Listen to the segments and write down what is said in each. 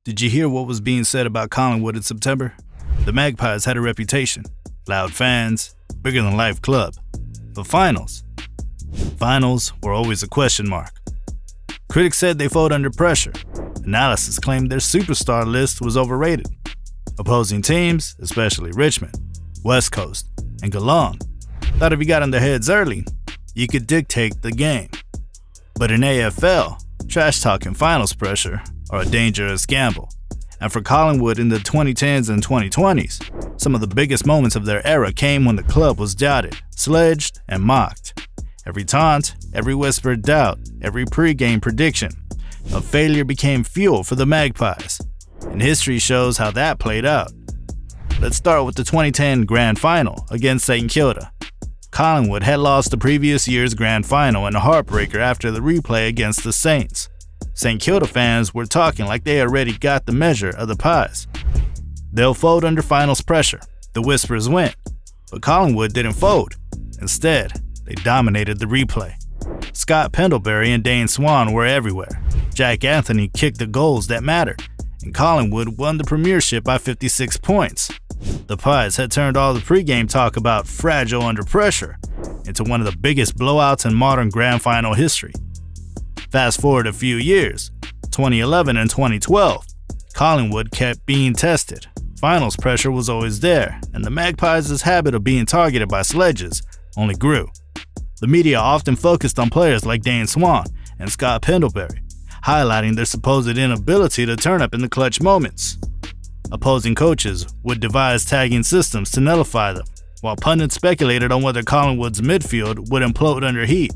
Did you hear what was being said about Collingwood in September? The Magpies had a reputation. Loud fans, bigger-than-life club. But finals were always a question mark. Critics said they folded under pressure. Analysis claimed their superstar list was overrated. Opposing teams, especially Richmond, West Coast, and Geelong, thought if you got in their heads early, you could dictate the game. But in AFL, trash talk and finals pressure are a dangerous gamble. And for Collingwood in the 2010s and 2020s, some of the biggest moments of their era came when the club was doubted, sledged, and mocked. Every taunt, every whispered doubt, every pre-game prediction of failure became fuel for the Magpies. And history shows how that played out. Let's start with the 2010 Grand Final against St Kilda. Collingwood had lost the previous year's Grand Final in a heartbreaker after the replay against the Saints. St Kilda fans were talking like they already got the measure of the Pies. They'll fold under finals pressure, the whispers went. But Collingwood didn't fold. Instead, they dominated the replay. Scott Pendlebury and Dane Swan were everywhere. Jack Anthony kicked the goals that mattered, and Collingwood won the premiership by 56 points. The Pies had turned all the pregame talk about fragile under pressure into one of the biggest blowouts in modern Grand Final history. Fast forward a few years, 2011 and 2012, Collingwood kept being tested. Finals pressure was always there, and the Magpies' habit of being targeted by sledges only grew. The media often focused on players like Dane Swan and Scott Pendlebury, highlighting their supposed inability to turn up in the clutch moments. Opposing coaches would devise tagging systems to nullify them, while pundits speculated on whether Collingwood's midfield would implode under heat.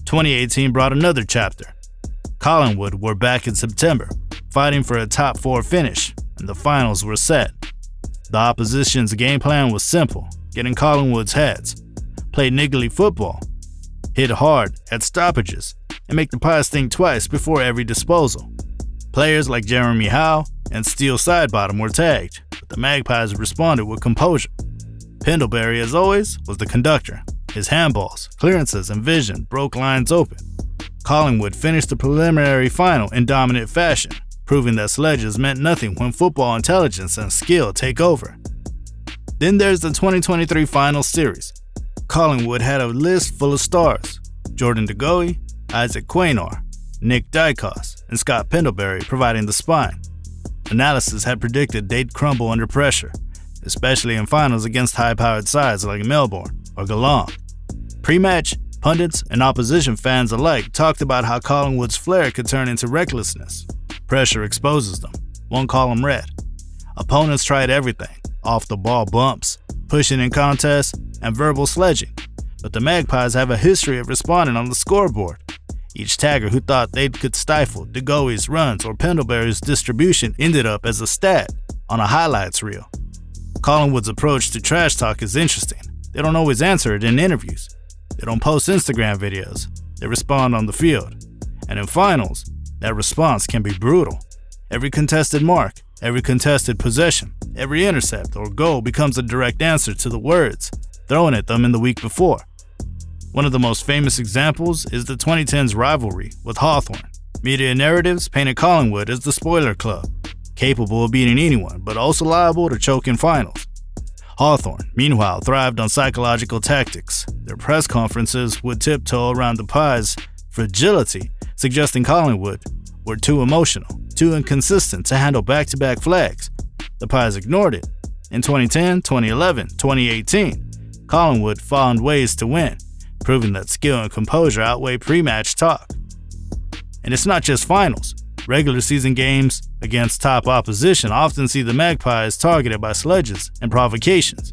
2018 brought another chapter. Collingwood were back in September, fighting for a top 4 finish, and the finals were set. The opposition's game plan was simple: get in Collingwood's heads, play niggly football, hit hard at stoppages, and make the Pies think twice before every disposal. Players like Jeremy Howe and Steele Sidebottom were tagged, but the Magpies responded with composure. Pendlebury, as always, was the conductor. His handballs, clearances, and vision broke lines open. Collingwood finished the preliminary final in dominant fashion, proving that sledges meant nothing when football intelligence and skill take over. Then there's the 2023 Finals Series. Collingwood had a list full of stars: Jordan De Goey, Isaac Quaynor, Nick Dykos, and Scott Pendlebury providing the spine. Analysis had predicted they'd crumble under pressure, especially in finals against high-powered sides like Melbourne or Geelong. Pre-match, pundits and opposition fans alike talked about how Collingwood's flair could turn into recklessness. Pressure exposes them, won't call them red. Opponents tried everything: off-the-ball bumps, pushing in contests, and verbal sledging. But the Magpies have a history of responding on the scoreboard. Each tagger who thought they could stifle De Goey's runs or Pendlebury's distribution ended up as a stat on a highlights reel. Collingwood's approach to trash talk is interesting. They don't always answer it in interviews. They don't post Instagram videos. They respond on the field. And in finals, that response can be brutal. Every contested mark, every contested possession, every intercept or goal becomes a direct answer to the words thrown at them in the week before. One of the most famous examples is the 2010s rivalry with Hawthorn. Media narratives painted Collingwood as the spoiler club, capable of beating anyone, but also liable to choke in finals. Hawthorn, meanwhile, thrived on psychological tactics. Their press conferences would tiptoe around the Pies' fragility, suggesting Collingwood were too emotional, too inconsistent to handle back-to-back flags. The Pies ignored it. In 2010, 2011, 2018, Collingwood found ways to win, proving that skill and composure outweigh pre-match talk. And it's not just finals. Regular season games against top opposition often see the Magpies targeted by sledges and provocations.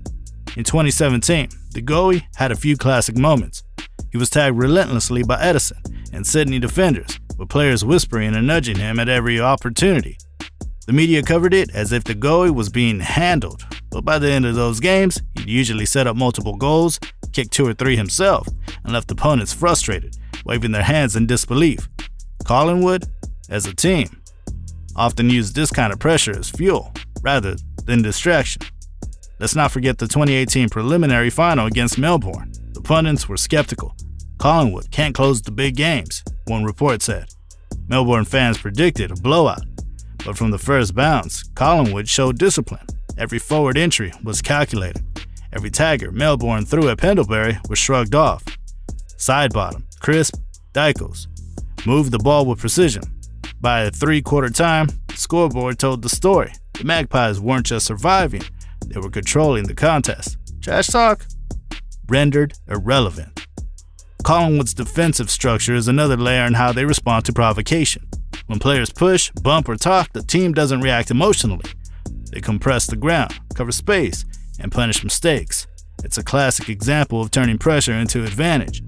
In 2017, De Goey had a few classic moments. He was tagged relentlessly by Edison and Sydney defenders, with players whispering and nudging him at every opportunity. The media covered it as if De Goey was being handled, but by the end of those games, he'd usually set up multiple goals, kicked 2 or 3 himself, and left opponents frustrated, waving their hands in disbelief. Collingwood, as a team, often used this kind of pressure as fuel rather than distraction. Let's not forget the 2018 preliminary final against Melbourne. The pundits were skeptical. Collingwood can't close the big games, one report said. Melbourne fans predicted a blowout, But from the first bounce, Collingwood showed discipline. Every forward entry was calculated. Every tagger Melbourne threw at Pendlebury was shrugged off. Side bottom, crisp, Dykos moved the ball with precision. By a three-quarter time, the scoreboard told the story. The Magpies weren't just surviving, they were controlling the contest. Trash talk? Rendered irrelevant. Collingwood's defensive structure is another layer in how they respond to provocation. When players push, bump, or talk, the team doesn't react emotionally. They compress the ground, cover space, and punish mistakes. It's a classic example of turning pressure into advantage.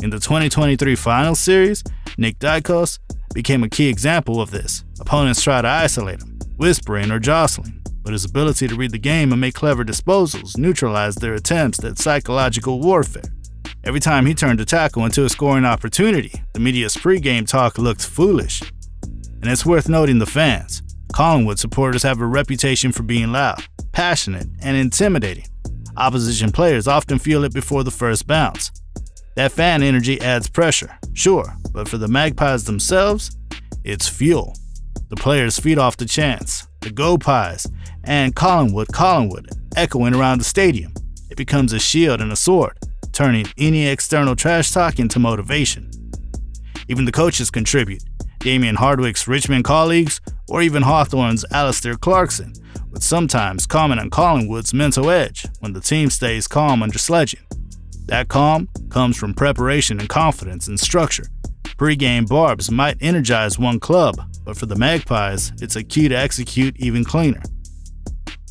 In the 2023 Finals series, Nick Dykos became a key example of this. Opponents try to isolate him, whispering or jostling, but his ability to read the game and make clever disposals neutralized their attempts at psychological warfare. Every time he turned a tackle into a scoring opportunity, the media's pregame talk looked foolish. And it's worth noting the fans. Collingwood supporters have a reputation for being loud, passionate, and intimidating. Opposition players often feel it before the first bounce. That fan energy adds pressure, sure, but for the Magpies themselves, it's fuel. The players feed off the chants, the Go Pies, and Collingwood, echoing around the stadium. It becomes a shield and a sword, turning any external trash talk into motivation. Even the coaches contribute. Damien Hardwick's Richmond colleagues, or even Hawthorn's Alistair Clarkson, would sometimes comment on Collingwood's mental edge when the team stays calm under sledging. That calm comes from preparation and confidence and structure. Pre-game barbs might energize one club, but for the Magpies, it's a key to execute even cleaner.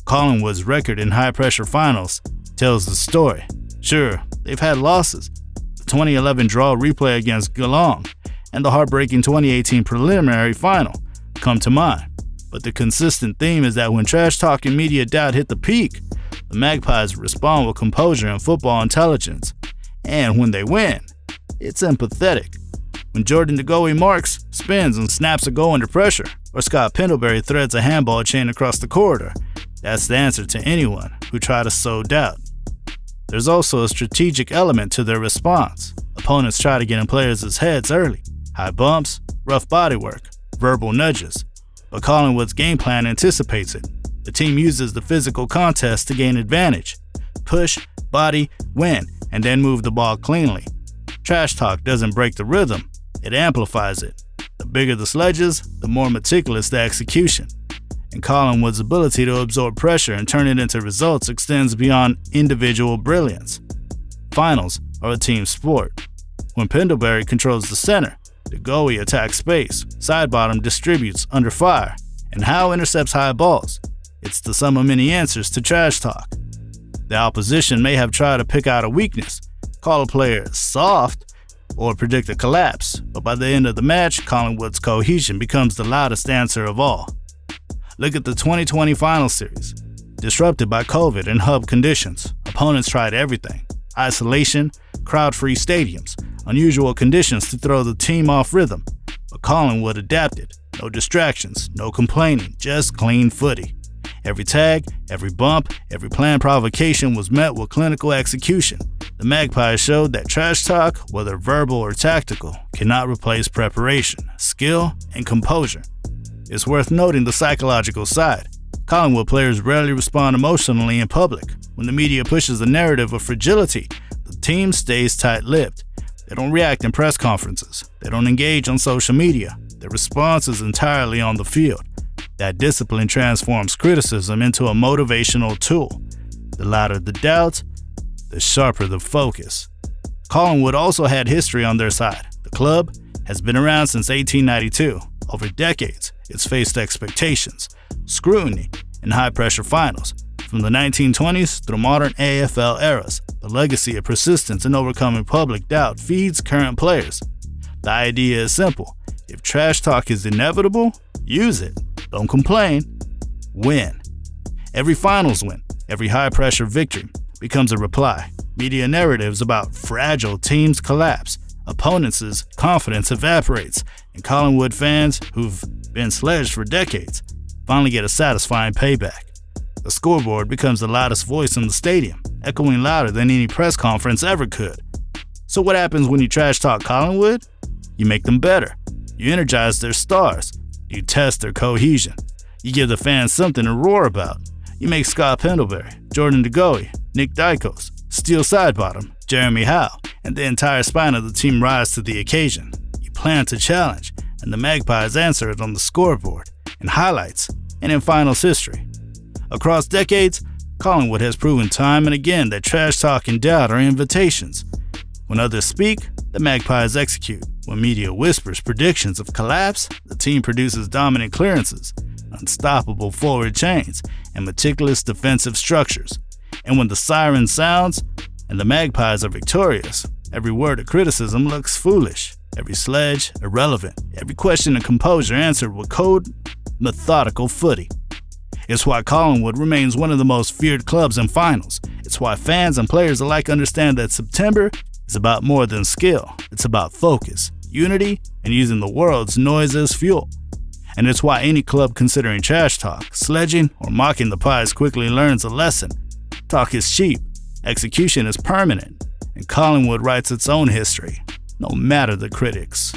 Collingwood's record in high-pressure finals tells the story. Sure, they've had losses. The 2011 draw replay against Geelong and the heartbreaking 2018 preliminary final come to mind. But the consistent theme is that when trash-talking media doubt hit the peak, the Magpies respond with composure and football intelligence. And when they win, it's empathetic. When Jordan De Goey marks, spins, and snaps a goal under pressure, or Scott Pendlebury threads a handball chain across the corridor, that's the answer to anyone who try to sow doubt. There's also a strategic element to their response. Opponents try to get in players' heads early. High bumps, rough bodywork, verbal nudges. But Collingwood's game plan anticipates it. The team uses the physical contest to gain advantage. Push, body, win, and then move the ball cleanly. Trash talk doesn't break the rhythm, it amplifies it. The bigger the sledges, the more meticulous the execution. And Collingwood's ability to absorb pressure and turn it into results extends beyond individual brilliance. Finals are a team sport. When Pendlebury controls the center, De Goey attacks space, Sidebottom distributes under fire, and Howe intercepts high balls. It's the sum of many answers to trash talk. The opposition may have tried to pick out a weakness, call a player soft, or predict a collapse, but by the end of the match, Collingwood's cohesion becomes the loudest answer of all. Look at the 2020 Finals series. Disrupted by COVID and hub conditions, opponents tried everything. Isolation, crowd-free stadiums, unusual conditions to throw the team off rhythm. But Collingwood adapted. No distractions, no complaining, just clean footy. Every tag, every bump, every planned provocation was met with clinical execution. The Magpies showed that trash talk, whether verbal or tactical, cannot replace preparation, skill, and composure. It's worth noting the psychological side. Collingwood players rarely respond emotionally in public. When the media pushes the narrative of fragility, the team stays tight-lipped. They don't react in press conferences. They don't engage on social media. Their response is entirely on the field. That discipline transforms criticism into a motivational tool. The louder the doubt, the sharper the focus. Collingwood also had history on their side. The club has been around since 1892. Over decades, it's faced expectations, scrutiny, and high-pressure finals. From the 1920s through modern AFL eras, the legacy of persistence and overcoming public doubt feeds current players. The idea is simple. If trash talk is inevitable, use it. Don't complain. Win. Every finals win, every high-pressure victory becomes a reply. Media narratives about fragile teams collapse. Opponents' confidence evaporates, and Collingwood fans, who've been sledged for decades, finally get a satisfying payback. The scoreboard becomes the loudest voice in the stadium, echoing louder than any press conference ever could. So what happens when you trash talk Collingwood? You make them better. You energize their stars. You test their cohesion. You give the fans something to roar about. You make Scott Pendlebury, Jordan DeGoey, Nick Dykos, Steele Sidebottom, Jeremy Howe, and the entire spine of the team rise to the occasion. You plan to challenge, and the Magpies answer it on the scoreboard, in highlights, and in finals history. Across decades, Collingwood has proven time and again that trash talk and doubt are invitations. When others speak, the Magpies execute. When media whispers predictions of collapse, the team produces dominant clearances, unstoppable forward chains, and meticulous defensive structures. And when the siren sounds and the Magpies are victorious, every word of criticism looks foolish, every sledge irrelevant, every question of composure answered with cold, methodical footy. It's why Collingwood remains one of the most feared clubs in finals. It's why fans and players alike understand that September is about more than skill. It's about focus, unity, and using the world's noise as fuel. And it's why any club considering trash talk, sledging, or mocking the Pies quickly learns a lesson. Talk is cheap, execution is permanent, and Collingwood writes its own history, no matter the critics.